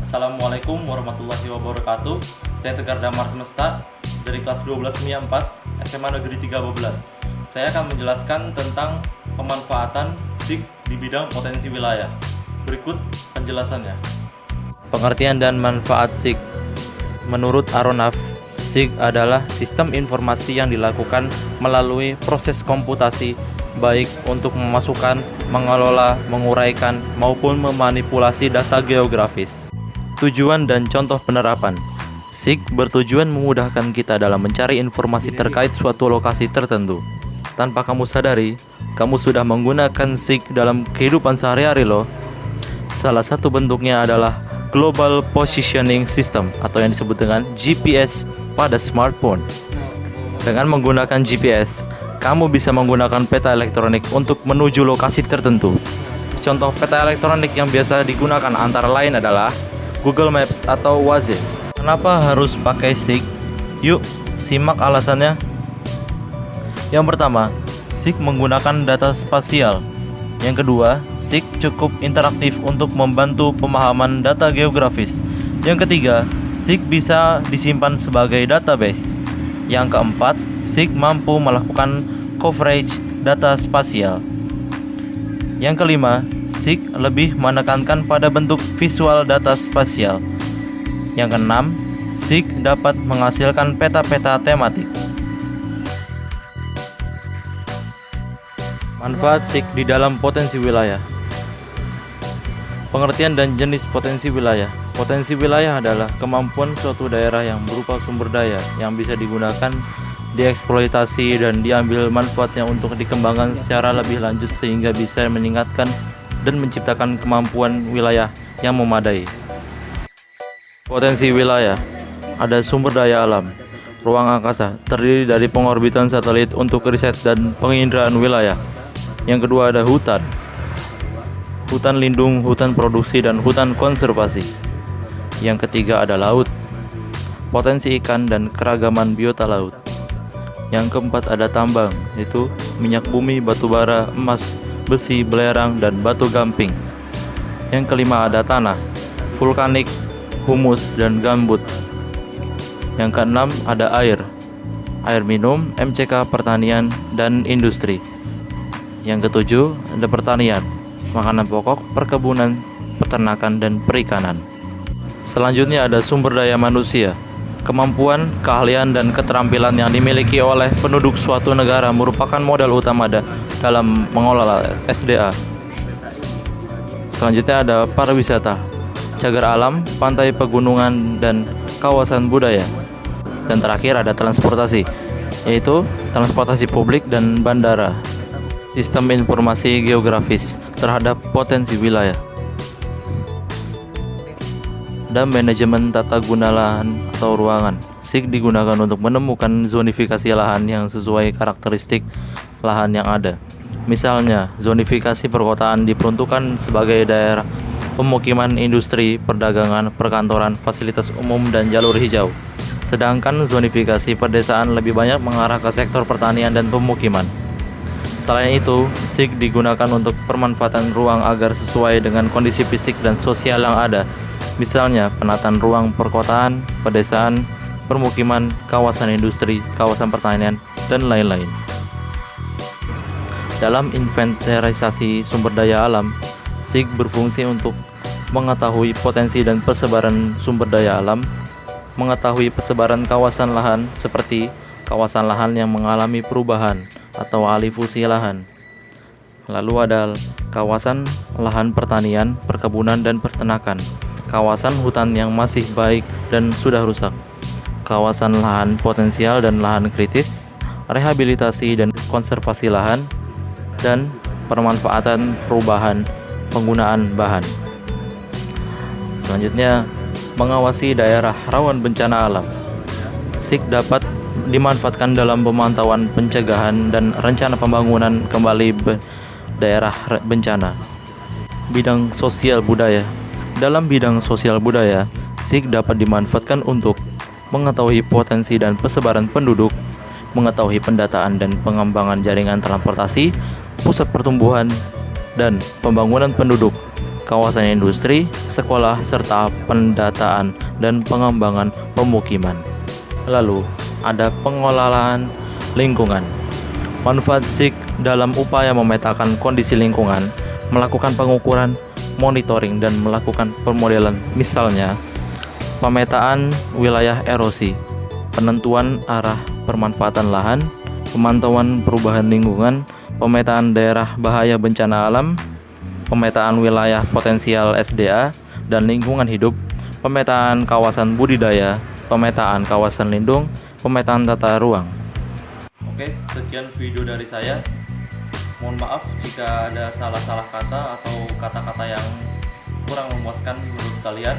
Assalamualaikum warahmatullahi wabarakatuh. Saya Tegar Damar Semesta dari kelas 12 MIA 4 SMA Negeri 3 Babelan. Saya akan menjelaskan tentang pemanfaatan SIG di bidang potensi wilayah. Berikut penjelasannya. Pengertian dan manfaat SIG. Menurut Aronaf, SIG adalah sistem informasi yang dilakukan melalui proses komputasi, baik untuk memasukkan, mengelola, menguraikan, maupun memanipulasi data geografis. Tujuan dan contoh penerapan. SIG bertujuan memudahkan kita dalam mencari informasi terkait suatu lokasi tertentu. Tanpa kamu sadari, kamu sudah menggunakan SIG dalam kehidupan sehari-hari loh. Salah satu bentuknya adalah Global Positioning System atau yang disebut dengan GPS pada smartphone. Dengan menggunakan GPS, kamu bisa menggunakan peta elektronik untuk menuju lokasi tertentu. Contoh peta elektronik yang biasa digunakan antara lain adalah Google Maps atau Waze. Kenapa harus pakai SIG? Yuk, simak alasannya. Yang pertama, SIG menggunakan data spasial. Yang kedua, SIG cukup interaktif untuk membantu pemahaman data geografis. Yang ketiga, SIG bisa disimpan sebagai database. Yang keempat, SIG mampu melakukan coverage data spasial. Yang kelima, SIG lebih menekankan pada bentuk visual data spasial. Yang keenam, SIG dapat menghasilkan peta-peta tematik. Manfaat SIG di dalam potensi wilayah. Pengertian dan jenis potensi wilayah. Potensi wilayah adalah kemampuan suatu daerah yang berupa sumber daya yang bisa digunakan, dieksploitasi, dan diambil manfaatnya untuk dikembangkan secara lebih lanjut sehingga bisa meningkatkan dan menciptakan kemampuan wilayah yang memadai. Potensi wilayah. Ada sumber daya alam. Ruang angkasa terdiri dari pengorbitan satelit untuk riset dan penginderaan wilayah. Yang kedua ada hutan. Hutan lindung, hutan produksi, dan hutan konservasi. Yang ketiga ada laut. Potensi ikan dan keragaman biota laut. Yang keempat ada tambang, yaitu minyak bumi, batu bara, emas, besi, belerang, dan batu gamping. Yang kelima ada tanah, vulkanik, humus, dan gambut. Yang keenam ada air minum, MCK, pertanian, dan industri. Yang ketujuh ada pertanian, makanan pokok, perkebunan, peternakan, dan perikanan. Selanjutnya ada sumber daya manusia. Kemampuan, keahlian, dan keterampilan yang dimiliki oleh penduduk suatu negara merupakan modal utama dalam mengelola SDA. Selanjutnya ada pariwisata, cagar alam, pantai, pegunungan, dan kawasan budaya. Dan terakhir ada transportasi, yaitu transportasi publik dan bandara. Sistem informasi geografis terhadap potensi wilayah. Dan manajemen tata guna lahan atau ruangan. SIG digunakan untuk menemukan zonifikasi lahan yang sesuai karakteristik lahan yang ada. Misalnya, zonifikasi perkotaan diperuntukkan sebagai daerah pemukiman, industri, perdagangan, perkantoran, fasilitas umum, dan jalur hijau. Sedangkan zonifikasi pedesaan lebih banyak mengarah ke sektor pertanian dan pemukiman. Selain itu, SIG digunakan untuk pemanfaatan ruang agar sesuai dengan kondisi fisik dan sosial yang ada. Misalnya, penataan ruang perkotaan, pedesaan, permukiman, kawasan industri, kawasan pertanian, dan lain-lain. Dalam inventarisasi sumber daya alam, SIG berfungsi untuk mengetahui potensi dan persebaran sumber daya alam, mengetahui persebaran kawasan lahan seperti kawasan lahan yang mengalami perubahan atau alih fungsi lahan. Lalu ada kawasan lahan pertanian, perkebunan, dan peternakan. Kawasan hutan yang masih baik dan sudah rusak, kawasan lahan potensial dan lahan kritis, rehabilitasi dan konservasi lahan, dan pemanfaatan perubahan penggunaan bahan. Selanjutnya, mengawasi daerah rawan bencana alam. SIG dapat dimanfaatkan dalam pemantauan pencegahan dan rencana pembangunan kembali daerah bencana. Bidang sosial budaya. Dalam bidang sosial budaya, SIG dapat dimanfaatkan untuk mengetahui potensi dan persebaran penduduk, mengetahui pendataan dan pengembangan jaringan transportasi, pusat pertumbuhan, dan pembangunan penduduk, kawasan industri, sekolah, serta pendataan dan pengembangan pemukiman. Lalu, ada pengelolaan lingkungan. Manfaat SIG dalam upaya memetakan kondisi lingkungan, melakukan pengukuran, monitoring, dan melakukan pemodelan, misalnya pemetaan wilayah erosi, penentuan arah permanfaatan lahan, pemantauan perubahan lingkungan, pemetaan daerah bahaya bencana alam, pemetaan wilayah potensial SDA dan lingkungan hidup, pemetaan kawasan budidaya, pemetaan kawasan lindung, pemetaan tata ruang. Oke, sekian video dari saya. Mohon maaf jika ada salah-salah kata atau kata-kata yang kurang memuaskan menurut kalian.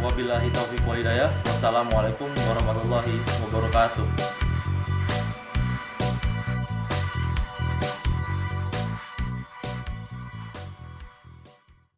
Wabillahi taufiq wal hidayah. Wassalamualaikum warahmatullahi wabarakatuh.